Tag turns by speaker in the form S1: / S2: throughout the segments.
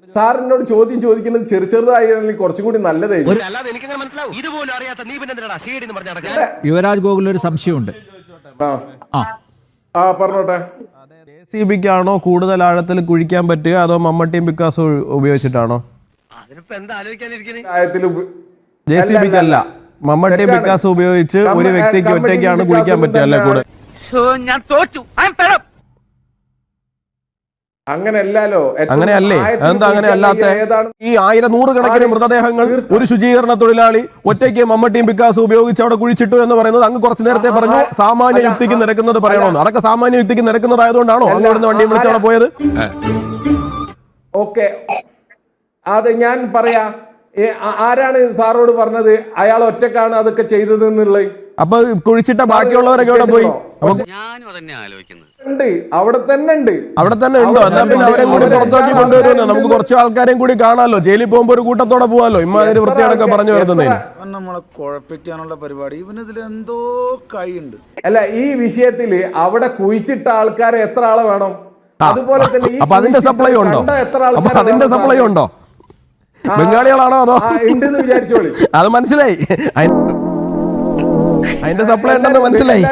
S1: സാറിനോട് ചോദ്യം ചോദിക്കുന്നത് ചെറുതായി കുറച്ചും കൂടി നല്ലതായിരിക്കും.
S2: യുവരാജ് ഗോകുൽ ഒരു സംശയമുണ്ട്.
S1: പറഞ്ഞോട്ടെ.
S3: JCBക്കാണോ കൂടുതൽ ആഴത്തിൽ കുഴിക്കാൻ പറ്റുക അതോ മമ്മട്ടിയും പിക്കാസോ ഉപയോഗിച്ചിട്ടാണോ? JCBക്കല്ല, മമ്മട്ടിയും പിക്കാസോ ഉപയോഗിച്ച് ഒരു വ്യക്തിക്ക് ഒറ്റയ്ക്കാണ് കുഴിക്കാൻ പറ്റുക അല്ലേ കൂടുതൽ?
S1: അങ്ങനെയല്ലോ.
S3: അങ്ങനെയല്ലേ? എന്താ അങ്ങനെ അല്ലാത്ത? ഈ 100 കണക്കിന് മൃതദേഹങ്ങൾ ഒരു ശുചീകരണ തൊഴിലാളി ഒറ്റയ്ക്ക് മമ്മട്ടിയും പിക്കാസും ഉപയോഗിച്ച് അവിടെ കുഴിച്ചിട്ടു എന്ന് പറയുന്നത് അങ്ങ് കുറച്ച് നേരത്തെ പറഞ്ഞു സാമാന്യ യുക്തിക്ക് നിരക്കുന്നത് പറയണമെന്ന്. അതൊക്കെ സാമാന്യ യുക്തിക്ക് നിരക്കുന്നതായതുകൊണ്ടാണോ അങ്ങോട്ട് വണ്ടി വിളിച്ചവിടെ പോയത്?
S1: ഓക്കെ, അത് ഞാൻ പറയാ. ആരാണ് സാറോട് പറഞ്ഞത് അയാൾ ഒറ്റക്കാണ് അതൊക്കെ ചെയ്തത് എന്നുള്ളത്?
S3: അപ്പൊ കുഴിച്ചിട്ട ബാക്കിയുള്ളവരൊക്കെ അവിടെ പോയി?
S1: അവിടെ തന്നെ ഉണ്ട്.
S3: എന്നാ പിന്നെ അവരെ കൂടി പുറത്താക്കി കൊണ്ടുവരുമല്ലോ. നമുക്ക് കുറച്ച് ആൾക്കാരെയും കൂടി കാണാമല്ലോ. ജയിലിൽ പോകുമ്പോ ഒരു കൂട്ടത്തോടെ പോവാലോ. ഇമ്മാതിരി വൃത്തിയാണൊക്കെ പറഞ്ഞു വരുന്നതിന്
S4: നമ്മളെ കുഴപ്പിക്കാനുള്ള പരിപാടി ഇവനിതിൽ എന്തോ കൈയുണ്ട്.
S1: അല്ല, ഈ വിഷയത്തില് അവിടെ കുഴിച്ചിട്ട ആൾക്കാരെ എത്ര ആളെ വേണം? അതുപോലെ തന്നെ
S3: അപ്പൊ അതിന്റെ സപ്ലൈ ഉണ്ടോ? ബംഗാളികളാണോ അതോ
S1: ഉണ്ടെന്ന് വിചാരിച്ചോളി.
S3: അത് മനസ്സിലായി, അതിന്റെ സപ്ലൈ ഉണ്ടെന്ന് മനസ്സിലായി.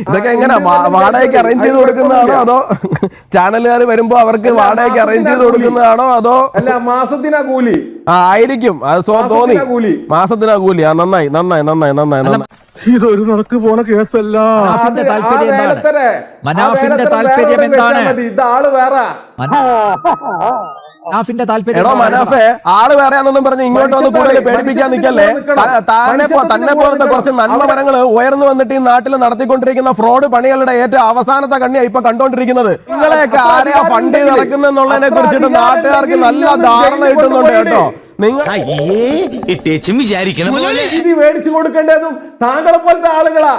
S3: ഇതൊക്കെ എങ്ങനെ വാടകയ്ക്ക് അറേഞ്ച് ചെയ്ത് കൊടുക്കുന്നതാണോ അതോ ചാനലുകാർ വരുമ്പോ അവർക്ക് വാടകയ്ക്ക് അറേഞ്ച് ചെയ്ത് കൊടുക്കുന്നതാണോ അതോ?
S1: അല്ല, മാസത്തിനാ കൂലി.
S3: ആയിരിക്കും, അത് തോന്നി. മാസത്തിനാ കൂലി. നന്നായി.
S4: ഇതൊരു നടക്ക് പോണ കേസല്ല.
S2: മനാഫിന്റെ താല്പര്യം എന്താണ്?
S1: ഇതാള് വേറെ.
S3: എടോ മനാഫെ, ആള് വേറെയാണെന്നും പറഞ്ഞ് ഇങ്ങോട്ട് വന്ന് കൂടുതൽ പേടിപ്പിക്കാൻ നിൽക്കല്ലേ. തന്നെ പോലത്തെ കുറച്ച് നന്മമരങ്ങള് ഉയർന്നു വന്നിട്ട് ഈ നാട്ടിൽ നടത്തിക്കൊണ്ടിരിക്കുന്ന ഫ്രോഡ് പണികളുടെ ഏറ്റവും അവസാനത്തെ കണ്ണിയാ ഇപ്പൊ കണ്ടുകൊണ്ടിരിക്കുന്നത്. നിങ്ങളെയൊക്കെ ആരെയാ ഫണ്ട് ചെയ്ത് നടക്കുന്നുള്ളതിനെ കുറിച്ചിട്ട് നാട്ടുകാർക്ക് നല്ല ധാരണ കിട്ടുന്നുണ്ട് കേട്ടോ. നിങ്ങൾ
S1: മേടിച്ചു കൊടുക്കേണ്ടതും താങ്കളെ പോലത്തെ ആളുകളാ.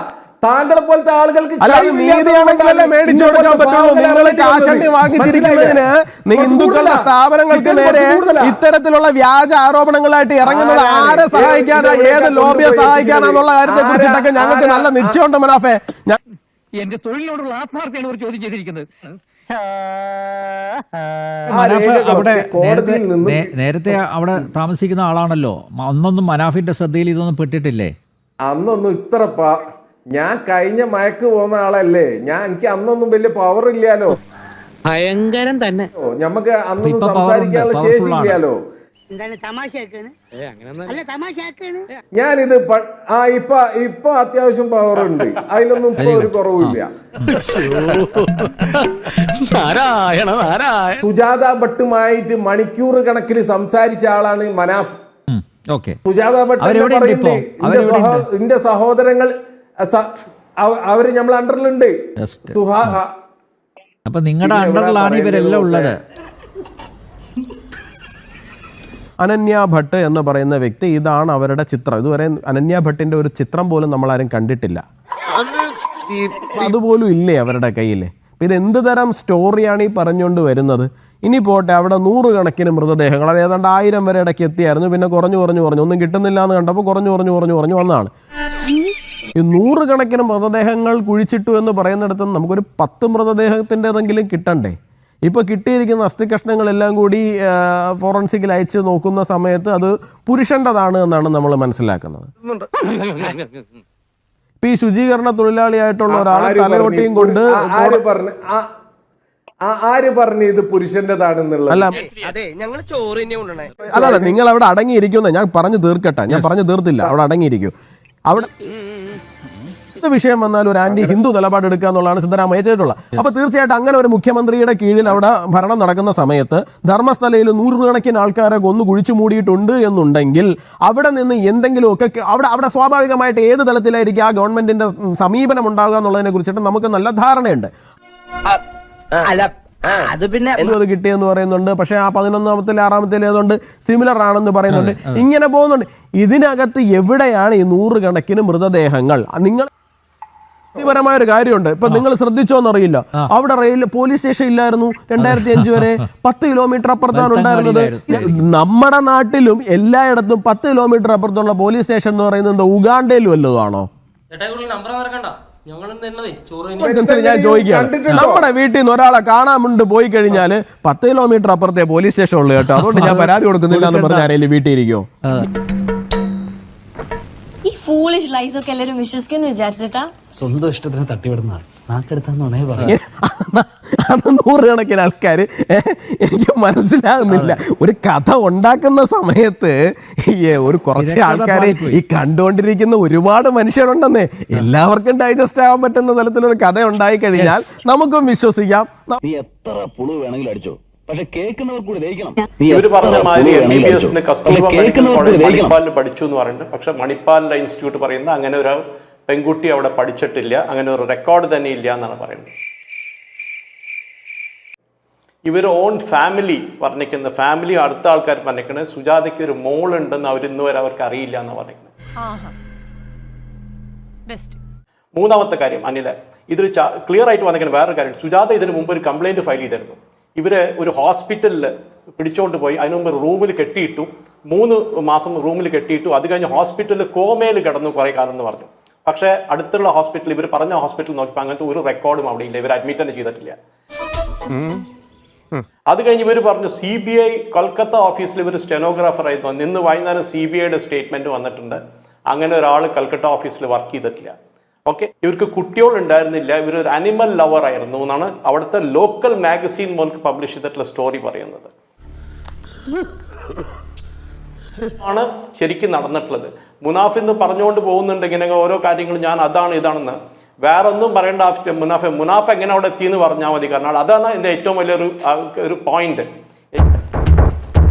S1: ആളുകൾക്ക്
S3: നീതിയാണെങ്കിലല്ലേ മേടിച്ചു കൊടുക്കാൻ പറ്റുള്ളൂ. നിങ്ങൾ കാശണ്ടി വാങ്ങിച്ചിരിക്കുന്നതിന് ഹിന്ദുക്കളുടെ സ്ഥാപനങ്ങൾക്ക് നേരെ ഇത്തരത്തിലുള്ള വ്യാജ ആരോപണങ്ങളായിട്ട് ഇറങ്ങുന്നത് ആരെ സഹായിക്കാനാ, ഏത് ലോബിയെ സഹായിക്കാനാന്നുള്ള കാര്യത്തെ കുറിച്ചിട്ടൊക്കെ ഞങ്ങൾക്ക് നല്ല നിശ്ചയമുണ്ട് മനാഫെ.
S5: എന്റെ തൊഴിലിനോടുള്ള ആത്മാർത്ഥയാണ് ഒരു ചോദ്യം ചെയ്തിരിക്കുന്നത്.
S2: നേരത്തെ അവിടെ താമസിക്കുന്ന ആളാണല്ലോ. അന്നൊന്നും മനാഫിന്റെ ശ്രദ്ധയിൽ ഇതൊന്നും പെട്ടിട്ടില്ലേ?
S1: അന്നൊന്നും ഞാൻ കഴിഞ്ഞ മയക്ക് പോകുന്ന ആളല്ലേ. എനിക്ക് അന്നൊന്നും വലിയ പവർ ഇല്ലാലോ.
S5: ഭയങ്കരം തന്നെ.
S1: ഞമ്മക്ക് അന്നൊന്നും സംസാരിക്കാനുള്ള ശേഷി ഇല്ലാലോ. ഞാനിത് ഇപ്പൊ അത്യാവശ്യം പവർ ഉണ്ട്. അതിലൊന്നും ഇപ്പൊ ഒരു കുറവില്ല. സുജാത ഭട്ടുമായിട്ട് മണിക്കൂർ കണക്കിന് സംസാരിച്ച ആളാണ് മനാഫ്. സുജാത ഭട്ട് പറയുന്നത് എന്റെ സഹോദരങ്ങൾ അവര് നമ്മളെ അണ്ടറിലുണ്ട്.
S2: അപ്പൊ നിങ്ങളുടെ അണ്ടറിലാണ് ഇവരെല്ലാം ഉള്ളത്.
S3: അനന്യ ഭട്ട് എന്ന് പറയുന്ന വ്യക്തി, ഇതാണ് അവരുടെ ചിത്രം. ഇതുവരെ അനന്യ ഭട്ടിന്റെ ഒരു ചിത്രം പോലും നമ്മളാരും കണ്ടിട്ടില്ല. അതുപോലും ഇല്ലേ അവരുടെ കയ്യിൽ? ഇത് എന്ത് തരം സ്റ്റോറിയാണ് ഈ പറഞ്ഞുകൊണ്ട് വരുന്നത്? ഇനി പോട്ടെ, അവിടെ 100 കണക്കിന് മൃതദേഹങ്ങൾ, അത് ഏതാണ്ട് 1000 വരെ ഇടയ്ക്ക് എത്തിയായിരുന്നു. പിന്നെ കുറഞ്ഞു ഒന്നും കിട്ടുന്നില്ല എന്ന് കണ്ടപ്പോൾ കുറഞ്ഞു വന്നതാണ്. ഈ 100 കണക്കിന് മൃതദേഹങ്ങൾ കുഴിച്ചിട്ടു എന്ന് പറയുന്നിടത്ത് നമുക്കൊരു 10 മൃതദേഹത്തിൻ്റെതെങ്കിലും കിട്ടണ്ടേ? ഇപ്പോൾ കിട്ടിയിരിക്കുന്ന അസ്ഥി കഷ്ണങ്ങളെല്ലാം കൂടി ഫോറൻസിക്കിൽ അയച്ച് നോക്കുന്ന സമയത്ത് അത് പുരുഷൻ്റെതാണ് എന്നാണ് നമ്മൾ മനസ്സിലാക്കുന്നത്. ഇപ്പം ഈ ശുചീകരണ തൊഴിലാളിയായിട്ടുള്ള ഒരാൾ തലയോട്ടിയും കൊണ്ട്
S1: ആര് പറഞ്ഞു ഇത് പുരുഷൻ്റെതാണെന്നുള്ളത്?
S3: അല്ല, നിങ്ങൾ അവിടെ അടങ്ങിയിരിക്കുന്ന, ഞാൻ പറഞ്ഞു തീർക്കട്ടെ, ഞാൻ പറഞ്ഞു തീർത്തില്ല. അവിടെ അടങ്ങിയിരിക്കും. അവിടെ വിഷയം വന്നാൽ ഒരു ആന്റി ഹിന്ദു നിലപാട് എടുക്കുക എന്നുള്ളതാണ് സിദ്ധരാമയ്യ ചെയ്തിട്ടുള്ളത്. അപ്പോൾ തീർച്ചയായിട്ടും അങ്ങനെ ഒരു മുഖ്യമന്ത്രിയുടെ കീഴിൽ അവിടെ ഭരണം നടക്കുന്ന സമയത്ത് ധർമ്മസ്ഥലയിൽ 100 കണക്കിന് ആൾക്കാരെ കൊന്നു കുഴിച്ചു മൂടിയിട്ടുണ്ട് എന്നുണ്ടെങ്കിൽ അവിടെ നിന്ന് എന്തെങ്കിലുമൊക്കെ അവിടെ സ്വാഭാവികമായിട്ട് ഏത് തലത്തിലായിരിക്കും ആ ഗവൺമെന്റിന്റെ സമീപനം ഉണ്ടാകുക എന്നുള്ളതിനെ കുറിച്ചിട്ട് നമുക്ക് നല്ല ധാരണയുണ്ട്. അത് കിട്ടിയെന്ന് പറയുന്നുണ്ട്. പക്ഷെ ആ 11ാമത്തെ 6ാമത്തെ ഏതുകൊണ്ട് സിമിലർ ആണെന്ന് പറയുന്നുണ്ട്. ഇങ്ങനെ പോകുന്നുണ്ട്. ഇതിനകത്ത് എവിടെയാണ് ഈ 100 കണക്കിന് മൃതദേഹങ്ങൾ? നിങ്ങൾ പരമായ ഒരു കാര്യമുണ്ട്. ഇപ്പൊ നിങ്ങൾ ശ്രദ്ധിച്ചോന്നറിയില്ല, അവിടെ പോലീസ് സ്റ്റേഷൻ ഇല്ലായിരുന്നു 2005 വരെ. 10 കിലോമീറ്റർ അപ്പുറത്താണ് ഉണ്ടായിരുന്നത്. നമ്മുടെ നാട്ടിലും എല്ലായിടത്തും 10 കിലോമീറ്റർ അപ്പുറത്തുള്ള പോലീസ് സ്റ്റേഷൻ എന്ന് പറയുന്നത് ഉഗാണ്ടയിലും വല്ലതും ആണോ? ഞാൻ ചോദിക്കുകയാണ്, നമ്മുടെ വീട്ടിൽ നിന്ന് ഒരാളെ കാണാമുണ്ട് പോയി കഴിഞ്ഞാല് 10 കിലോമീറ്റർ അപ്പുറത്തെ പോലീസ് സ്റ്റേഷൻ ഉള്ളു കേട്ടോ, അതുകൊണ്ട് ഞാൻ പരാതി കൊടുക്കുന്നില്ല എന്ന് പറഞ്ഞ ആരെങ്കിലും വീട്ടിൽ ഇരിക്കോ?
S6: ഈ ഫൂളിഷ് ലൈസ് ഒക്കെ എല്ലാവരും വിശ്വസിക്കുന്നു വിചാരിച്ചിട്ടാ?
S7: സ്വന്തം ഇഷ്ടത്തിന് തട്ടിവിടുന്ന നാക്കെടുത്താന്നുണേ പറയാം.
S3: അത് 100 കണക്കിന് ആൾക്കാർ, എനിക്ക് മനസ്സിലാകുന്നില്ല. ഒരു കഥ ഉണ്ടാക്കുന്ന സമയത്ത് ഒരു കുറച്ച് ആൾക്കാരെ ഈ കണ്ടുകൊണ്ടിരിക്കുന്ന ഒരുപാട് മനുഷ്യരുണ്ടെന്നേ, എല്ലാവർക്കും ഡൈജസ്റ്റ് ആവാൻ പറ്റുന്ന തലത്തിലൊരു കഥ ഉണ്ടായി കഴിഞ്ഞാൽ നമുക്കും വിശ്വസിക്കാം.
S8: നീ എത്ര പുളു വേണമെങ്കിലും അടിച്ചോ, പക്ഷെ കേൾക്കുന്നവർ കൂടി ദഹിക്കണം.
S9: ഇവർ പറഞ്ഞ മാതിരി MBBS കസ്തൂർബ മെഡിക്കൽ കോളേജ് മണിപ്പാലിൽ പഠിച്ചു എന്ന് പറയുന്നുണ്ട്. പക്ഷെ മണിപ്പാലിലെ ഇൻസ്റ്റിറ്റ്യൂട്ട് പറയുന്നത് അങ്ങനെ ഒരു പെൺകുട്ടി അവിടെ പഠിച്ചിട്ടില്ല, അങ്ങനെ ഒരു റെക്കോർഡ് തന്നെ ഇല്ല എന്നാണ് പറയുന്നത്. ഇവർ ഓൺ ഫാമിലി പറഞ്ഞിരിക്കുന്നത്, ഫാമിലി അടുത്ത ആൾക്കാർ പറഞ്ഞിരിക്കുന്നത് സുജാതയ്ക്ക് ഒരു മോൾ ഉണ്ടെന്ന് അവർ ഇന്ന് വരെ അവർക്ക് അറിയില്ല എന്ന് പറഞ്ഞിരിക്കുന്നത്. മൂന്നാമത്തെ കാര്യം അനില, ഇതിൽ ക്ലിയർ ആയിട്ട് വന്നിരിക്കുന്നത് വേറൊരു കാര്യം, സുജാത ഇതിന് മുമ്പ് ഒരു കംപ്ലൈന്റ് ഫയൽ ചെയ്തിരുന്നു. ഇവരെ ഒരു ഹോസ്പിറ്റലിൽ പിടിച്ചുകൊണ്ട് പോയി, അതിനു മുമ്പ് റൂമിൽ കെട്ടിയിട്ടു, 3 മാസം റൂമിൽ കെട്ടിയിട്ടു. അത് കഴിഞ്ഞ് ഹോസ്പിറ്റലിൽ കോമയിൽ കിടന്നു കുറേ കാലം എന്ന് പറഞ്ഞു. പക്ഷേ അടുത്തുള്ള ഹോസ്പിറ്റൽ, ഇവർ പറഞ്ഞ ഹോസ്പിറ്റൽ നോക്കിയപ്പോൾ അങ്ങനത്തെ ഒരു റെക്കോർഡും അവിടെ ഇല്ല, ഇവർ അഡ്മിറ്റ് തന്നെ ചെയ്തിട്ടില്ല. അത് കഴിഞ്ഞ് ഇവർ പറഞ്ഞു CBI കൊൽക്കത്ത ഓഫീസിൽ ഇവർ സ്റ്റെനോഗ്രാഫർ ആയിരുന്നു. ഇന്ന് വൈകുന്നേരം CBIയുടെ സ്റ്റേറ്റ്മെന്റ് വന്നിട്ടുണ്ട്, അങ്ങനെ ഒരാൾ കൽക്കട്ട ഓഫീസിൽ വർക്ക് ചെയ്തിട്ടില്ല. ഓക്കെ, ഇവർക്ക് കുട്ടികൾ ഉണ്ടായിരുന്നില്ല, ഇവരൊരു അനിമൽ ലവർ ആയിരുന്നു എന്നാണ് അവിടുത്തെ ലോക്കൽ മാഗസീൻ മോൾക്ക് പബ്ലിഷ് ചെയ്തിട്ടുള്ള സ്റ്റോറി പറയുന്നത്. ആണ് ശരിക്കും നടന്നിട്ടുള്ളത്. മുനാഫ് എന്ന് പറഞ്ഞുകൊണ്ട് പോകുന്നുണ്ട് ഇങ്ങനെ ഓരോ കാര്യങ്ങൾ, ഞാൻ അതാണ് ഇതാണെന്ന്. വേറെ ഒന്നും പറയേണ്ട ആവശ്യം. മുനാഫ് എങ്ങനെ അവിടെ എത്തിയെന്ന് പറഞ്ഞാൽ മതി, കാരണം അതാണ് എൻ്റെ ഏറ്റവും വലിയൊരു പോയിന്റ്.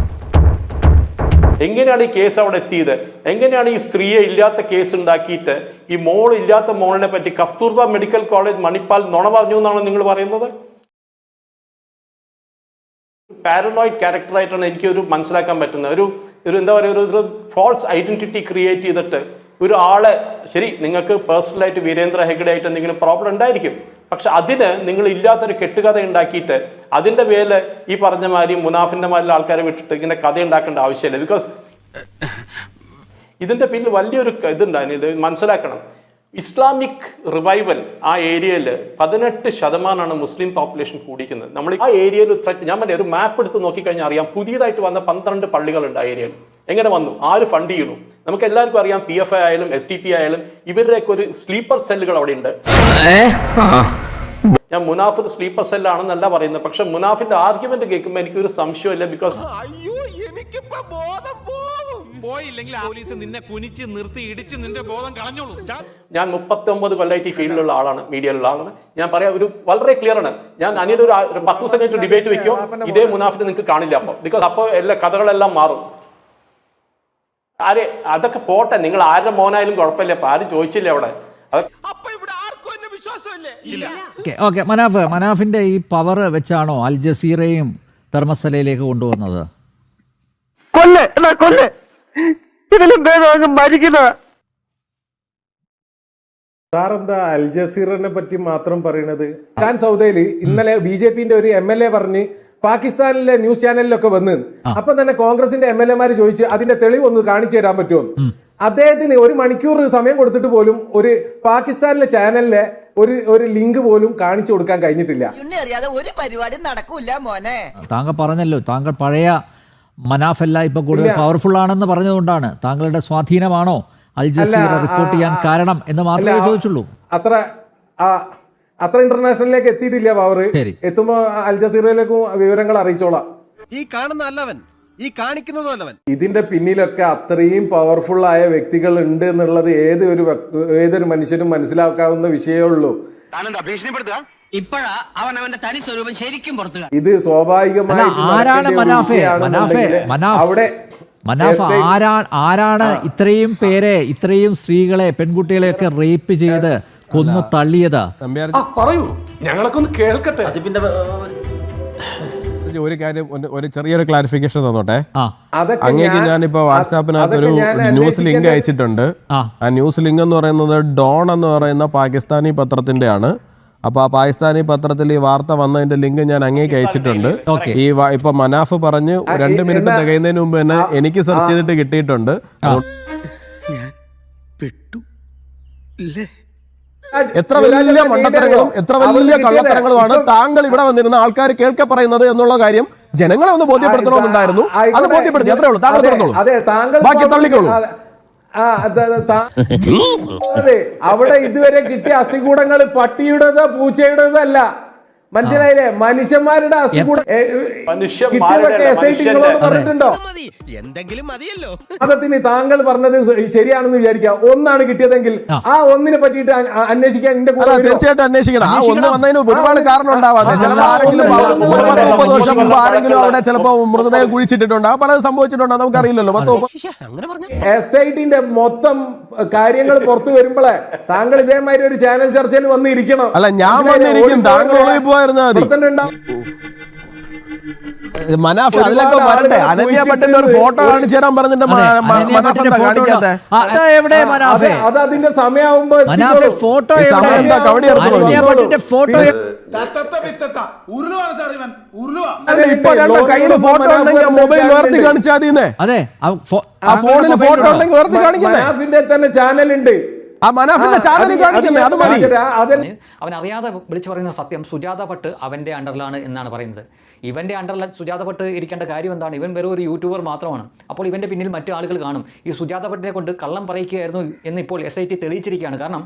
S9: എങ്ങനെയാണ് ഈ കേസ് അവിടെ എത്തിയത്? എങ്ങനെയാണ് ഈ സ്ത്രീയെ ഇല്ലാത്ത കേസ് ഉണ്ടാക്കിയിട്ട് ഈ മോൾ ഇല്ലാത്ത മോളിനെ പറ്റി കസ്തൂർബ മെഡിക്കൽ കോളേജ് മണിപ്പാൽ നുണ പറഞ്ഞു എന്നാണ് നിങ്ങൾ പറയുന്നത്? പാരനോയിഡ് ക്യാരക്ടറായിട്ടാണ് എനിക്കൊരു മനസ്സിലാക്കാൻ പറ്റുന്നത്. ഒരു എന്താ പറയുക, ഒരു ഫോൾസ് ഐഡന്റിറ്റി ക്രിയേറ്റ് ചെയ്തിട്ട് ഒരു ആളെ, ശരി നിങ്ങൾക്ക് പേഴ്സണലായിട്ട് വീരേന്ദ്ര ഹെഗ്ഡെ ആയിട്ട് എന്തെങ്കിലും പ്രോബ്ലം ഉണ്ടായിരിക്കും, പക്ഷെ അതിന് നിങ്ങൾ ഇല്ലാത്തൊരു കെട്ടുകഥ ഉണ്ടാക്കിയിട്ട് അതിൻ്റെ പേരിൽ ഈ പറഞ്ഞ മാതിരി മുനാഫിൻ്റെ മാതിരി ആൾക്കാരെ വിട്ടിട്ട് ഇങ്ങനെ കഥ ഉണ്ടാക്കേണ്ട ആവശ്യമില്ല. ബിക്കോസ് ഇതിൻ്റെ പിന്നിൽ വലിയൊരു ഇതുണ്ടായിരുന്നു. ഇത് മനസ്സിലാക്കണം. ഇസ്ലാമിക് റിവൈവൽ ആ ഏരിയയിൽ 18% മുസ്ലിം പോപ്പുലേഷൻ കൂടിക്കുന്നത്. നമ്മൾ ആ ഏരിയയിൽ ത്രെറ്റ്, ഞാൻ പറഞ്ഞ ഒരു മാപ്പ് എടുത്ത് നോക്കിക്കഴിഞ്ഞാൽ അറിയാം, പുതിയതായിട്ട് വന്ന 12 പള്ളികളുണ്ട് ആ ഏരിയയിൽ. എങ്ങനെ വന്നു? ആര് ഫണ്ട് ചെയ്യുന്നു? നമുക്ക് എല്ലാവർക്കും അറിയാം. PFI ആയാലും SDP ആയാലും ഇവരുടെയൊക്കെ ഒരു സ്ലീപ്പർ സെല്ലുകൾ അവിടെ ഉണ്ട്. ഞാൻ മുനാഫ് സ്ലീപ്പർ സെല്ലാണെന്നല്ല പറയുന്നത്, പക്ഷെ മുനാഫിന്റെ ആർഗ്യുമെന്റ് കേൾക്കുമ്പോൾ എനിക്കൊരു സംശയമില്ല. ബിക്കോസ് ഞാൻ 39 കൊല്ലമായിട്ട് ഈ ഫീൽഡിലുള്ള ആളാണ്, മീഡിയയിലുള്ള ആളാണ്. ഞാൻ പറയാം, ഒരു വളരെ ക്ലിയർ ആണ്. ഞാൻ അനിൽ ഒരു 10 ദിവസം കഴിഞ്ഞിട്ട് ഡിബേറ്റ് വെക്കോ, ഇതേ മുനാഫിനെ നിങ്ങൾക്ക് കാണില്ല. അപ്പോൾ ബിക്കോസ് അപ്പോൾ എല്ലാ കഥകളെല്ലാം മാറും. അതൊക്കെ പോട്ടെ, നിങ്ങൾ ആരുടെ മോനായാലും കുഴപ്പമില്ല, അപ്പൊ ആരും ചോദിച്ചില്ല അവിടെ.
S2: ഓക്കെ, മനാഫിന്റെ ഈ പവർ വെച്ചാണോ അൽ ജസീറയും ധർമ്മസ്ഥലയിലേക്ക് കൊണ്ടുവന്നത്?
S1: സാറെന്താ അൽ ജസീറിനെ പറ്റി മാത്രം പറയണത്? ഖാൻ സൗദയിൽ ഇന്നലെ BJPന്റെ ഒരു MLA പറഞ്ഞ് പാകിസ്ഥാനിലെ ന്യൂസ് ചാനലിലൊക്കെ വന്ന്, അപ്പൊ തന്നെ കോൺഗ്രസിന്റെ MLA ചോദിച്ച് അതിന്റെ തെളിവ് ഒന്ന് കാണിച്ചു തരാൻ പറ്റുമോ? അദ്ദേഹത്തിന് 1 മണിക്കൂർ സമയം കൊടുത്തിട്ട് പോലും ഒരു പാകിസ്ഥാനിലെ ചാനലിലെ ഒരു ലിങ്ക് പോലും കാണിച്ചു കൊടുക്കാൻ കഴിഞ്ഞിട്ടില്ല.
S10: ഒരു പരിപാടി നടക്കൂല മോനെ.
S2: താങ്കൾ പറഞ്ഞല്ലോ, താങ്കൾ പഴയ മനാഫല്ല ഇപ്പൊ കൂടുതൽ പവർഫുൾ ആണെന്ന് പറഞ്ഞതുകൊണ്ടാണ്. താങ്കളുടെ സ്വാധീനമാണോ അൽ ജസീറ റിപ്പോർട്ട് ചെയ്യാൻ കാരണം എന്ന് മാത്രമേ ചോദിച്ചുള്ളൂ.
S1: അത്ര ഇന്റർനാഷണലിലേക്ക് എത്തിയിട്ടില്ല പവർ. എത്തുമ്പോ അൽ ജസീറയിലേക്കും വിവരങ്ങൾ അറിയിച്ചോളാം.
S3: ഈ കാണുന്ന അല്ലവൻ, ഈ കാണിക്കുന്നതും അല്ലവൻ.
S1: ഇതിന്റെ പിന്നിലൊക്കെ അത്രയും പവർഫുൾ ആയ വ്യക്തികൾ ഉണ്ട് എന്നുള്ളത് ഏതൊരു മനുഷ്യനും മനസ്സിലാക്കാവുന്ന വിഷയമേ ഉള്ളൂ.
S10: ഇപ്പോഴാ അവൻ അവന്റെ തനി സ്വരൂപം ശരിക്കും പുറത്തു.
S1: ഇത് സ്വാഭാവികമായി
S2: ആരാണ് ഇത്രയും പേരെ, ഇത്രയും സ്ത്രീകളെ, പെൺകുട്ടികളെയൊക്കെ റേപ്പ് ചെയ്ത് കൊന്നു തള്ളിയത്?
S1: പറയൂ, ഞങ്ങളൊക്കെ ഒന്ന് കേൾക്കട്ടെ.
S3: ഒരു കാര്യം, ഒരു ചെറിയൊരു ക്ലാരിഫിക്കേഷൻ തന്നോട്ടെ. അങ്ങേക്ക് ഞാനിപ്പോ വാട്സാപ്പിനകത്ത് ഒരു ന്യൂസ് ലിങ്ക് അയച്ചിട്ടുണ്ട്. ആ ന്യൂസ് ലിങ്ക് എന്ന് പറയുന്നത് ഡോൺ എന്ന് പറയുന്ന പാകിസ്ഥാനി പത്രത്തിന്റെ ആണ്. അപ്പൊ ആ പാകിസ്ഥാനി പത്രത്തിൽ ഈ വാർത്ത വന്നതിന്റെ ലിങ്ക് ഞാൻ അങ്ങേക്ക് അയച്ചിട്ടുണ്ട്. ഈ ഇപ്പൊ മനാഫ് പറഞ്ഞു 2 മിനിറ്റ് തികയുന്നതിന് മുമ്പ് തന്നെ എനിക്ക് സെർച്ച് ചെയ്തിട്ട് കിട്ടിയിട്ടുണ്ട്. എത്ര വലിയ മണ്ടത്തരങ്ങളും എത്ര വലിയ കള്ളത്തരങ്ങളുമാണ് താങ്കൾ ഇവിടെ വന്നിരുന്ന ആൾക്കാർ കേൾക്കെ പറയുന്നത് എന്നുള്ള കാര്യം ജനങ്ങളെ ഒന്ന് ബോധ്യപ്പെടുത്തണമെന്നുണ്ടായിരുന്നു. അത് ബോധ്യപ്പെടുത്തി, അത്രേ ഉള്ളൂ. താങ്കൾ പറഞ്ഞോളൂ, ബാക്കി തള്ളിക്കോളൂ.
S1: അതെ, അവിടെ ഇതുവരെ കിട്ടിയ അസ്ഥികൂടങ്ങൾ പട്ടിയുടേതോ പൂച്ചയുടേതോ അല്ല, മനസ്സിലായില്ലേ? മനുഷ്യന്മാരുടെ അസ്ഥികൂടം കിട്ടിയതൊക്കെ SIT നിങ്ങളോട് പറഞ്ഞിട്ടുണ്ടോ?
S7: എന്തെങ്കിലും മതിയല്ലോ.
S1: മതത്തിന് താങ്കൾ പറഞ്ഞത് ശരിയാണെന്ന് വിചാരിക്കാം, ഒന്നാണ് കിട്ടിയതെങ്കിൽ ആ ഒന്നിനെ പറ്റിയിട്ട് അന്വേഷിക്കാൻ എന്റെ കൂടെ
S3: തീർച്ചയായിട്ടും അന്വേഷിക്കണം. ആ ഒന്ന് വന്നതിന് ഒരുപാട് കാരണം ഉണ്ടാവാതെ ചിലപ്പോൾ ആരെങ്കിലും 10-30 വർഷം മുമ്പ് ആരെങ്കിലും അവിടെ ചിലപ്പോൾ മൃതദേഹം കുഴിച്ചിട്ടുണ്ടാവും, പലതും സംഭവിച്ചിട്ടുണ്ടോ നമുക്കറിയില്ലല്ലോ.
S1: SIT മൊത്തം കാര്യങ്ങൾ പുറത്തു വരുമ്പോഴേ താങ്കൾ ഇതേമാതിരി ഒരു ചാനൽ ചർച്ചയിൽ വന്നിരിക്കണം.
S3: അല്ല, ഞാൻ വന്നിരിക്കും, താങ്കൾ പോയിരുന്നത് മതി. മനാഫ് അതിലൊക്കെ വരട്ടെ. അനന്യ പട്ടേലിന്റെ ഒരു ഫോട്ടോ കാണിച്ചു തരാൻ പറഞ്ഞിട്ട് മനാഫ് എന്താ കാണിക്കാത്തെ?
S1: അത് അതിന്റെ സമയമാകുമ്പോ
S2: ഫോട്ടോ
S3: സമയം എന്താ കവടി
S2: ഫോട്ടോ
S3: ഇപ്പൊ രണ്ട് കയ്യില് ഫോട്ടോ ഉണ്ടെങ്കിൽ മൊബൈൽ ഉയർത്തി കാണിച്ചാൽ മതിയെന്നേ.
S2: അതെ,
S3: ആ ഫോണിൽ ഫോട്ടോ ഉണ്ടെങ്കിൽ ഉയർത്തി കാണിക്കുന്നേ.
S1: മനാഫിന്റെ തന്നെ ചാനൽ ഉണ്ട്,
S3: ആ മനാഫിന്റെ ചാനലിൽ കാണിക്കുന്നേ, അത് മതി.
S5: അവൻ അറിയാതെ വിളിച്ചു പറയുന്ന സത്യം സുജാത ഭട്ട് അവന്റെ അണ്ടറിലാണ് എന്നാണ് പറയുന്നത്. ഇവന്റെ അണ്ടറിൽ സുജാത ഭട്ട് ഇരിക്കേണ്ട കാര്യം എന്താണ്? ഇവൻ വെറും ഒരു യൂട്യൂബർ മാത്രമാണ്. അപ്പോൾ ഇവന്റെ പിന്നിൽ മറ്റു ആളുകൾ കാണും. ഈ സുജാത ഭട്ടിനെ കൊണ്ട് കള്ളം പറയിക്കുകയായിരുന്നു എന്നിപ്പോൾ SIT തെളിയിച്ചിരിക്കുകയാണ്. കാരണം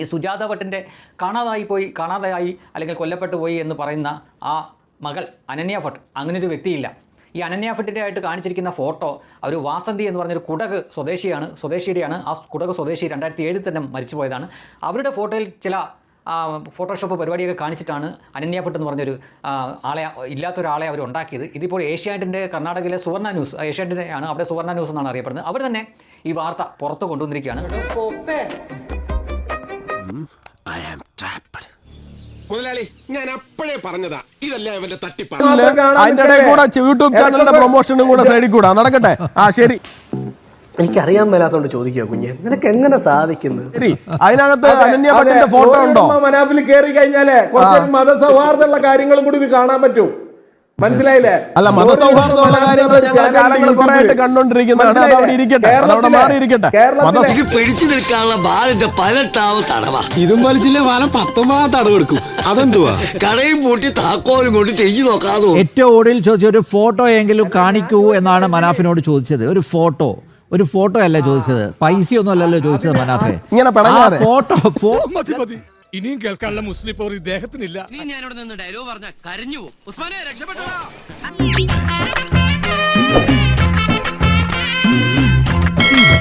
S5: ഈ സുജാത ഭട്ടിൻ്റെ കാണാതായി അല്ലെങ്കിൽ കൊല്ലപ്പെട്ടു പോയി എന്ന് പറയുന്ന ആ മകൾ അനന്യ ഭട്ട്, അങ്ങനൊരു വ്യക്തിയില്ല. ഈ അനന്യ ഭട്ടിൻ്റെ ആയിട്ട് കാണിച്ചിരിക്കുന്ന ഫോട്ടോ ഒരു വാസന്തി എന്ന് പറഞ്ഞൊരു കുടക് സ്വദേശിയുടെയാണ്. ആ കുടക് സ്വദേശി 2007 തന്നെ മരിച്ചുപോയതാണ്. അവരുടെ ഫോട്ടോയിൽ ചില ഫോട്ടോഷോപ്പ് പരിപാടിയൊക്കെ കാണിച്ചിട്ടാണ് അനന്യ ഭട്ട് എന്ന് പറഞ്ഞൊരു ഇല്ലാത്തൊരാളെ അവർ ഉണ്ടാക്കിയത്. ഇതിപ്പോൾ ഏഷ്യാനെറ്റിൻ്റെ കർണാടകയിലെ സുവർണ ന്യൂസ്, ഏഷ്യാനെറ്റിൻ്റെ ആണ്, അവിടെ സുവർണ ന്യൂസ് എന്നാണ് അറിയപ്പെടുന്നത്. അവർ തന്നെ ഈ വാർത്ത പുറത്തു കൊണ്ടുവന്നിരിക്കുകയാണ്.
S10: മുതലാളി, ഞാൻ അപ്പോഴേ പറഞ്ഞതാ ഇതല്ല ഇവന്റെ തട്ടിപ്പാ.
S3: അതിന്റെ ഇടയിൽ കൂടെ യൂട്യൂബ് ചാനലിന്റെ പ്രൊമോഷനും കൂടെ സൈഡിൽ കൂടെ നടക്കട്ടെ. ആ ശരി,
S7: എനിക്കറിയാൻ മേലാത്തോണ്ട് ചോദിക്കുക കുഞ്ഞെ, നിനക്ക് എങ്ങനെ സാധിക്കുന്നത്?
S3: ശരി. അതിനകത്ത് അനന്യ ഭട്ടിന്റെ ഫോട്ടോ ഉണ്ടോ?
S1: മനാഫിൽ കയറി കഴിഞ്ഞാലേ കുറച്ച് മതസൗഹാർദ്ദമുള്ള കാര്യങ്ങളും കൂടി കാണാൻ പറ്റും, മനസ്സിലായില്ലേ?
S3: അല്ല, മതസൗഹാർദ്ദമുള്ള കാര്യങ്ങൾ കുറെ കണ്ടോണ്ടിരിക്കുന്നതാണ്. അത് അവിടെ ഇരിക്കട്ടെ, അതവിടെ മാറിയിരിക്കട്ടെ.
S10: പിടിച്ചു നിൽക്കാനുള്ള ബാലിന്റെ 18ാമത്തെ തടവ.
S5: ഇതും വലിച്ചില്ലേ ബാലം 19ാമത്തെ തടവ് എടുക്കും. അതെന്തുവാ?
S10: കടയും പൂട്ടി താക്കോലും കൊണ്ട് തെയ്യു നോക്കാതെ
S2: ഏറ്റവും ഒടുവിൽ ചോദിച്ച ഒരു ഫോട്ടോ എങ്കിലും കാണിക്കൂ എന്നാണ് മനാഫിനോട് ചോദിച്ചത്. ഒരു ഫോട്ടോ അല്ല ചോദിച്ചത്, പൈസയൊന്നും അല്ലല്ലോ ചോദിച്ചത് മനാഫെ.
S3: ഇങ്ങനെ
S2: ഫോട്ടോ
S5: ഇനിയും കേൾക്കാനുള്ള മുസ്ലിം പോർ ഇദ്ദേഹത്തിനില്ല. നീ ഞാനിവിടെ നിന്ന് ഡയലോഗ് പറഞ്ഞ കരഞ്ഞു പോകും. ഉസ്മാനെ രക്ഷപ്പെട്ടോ.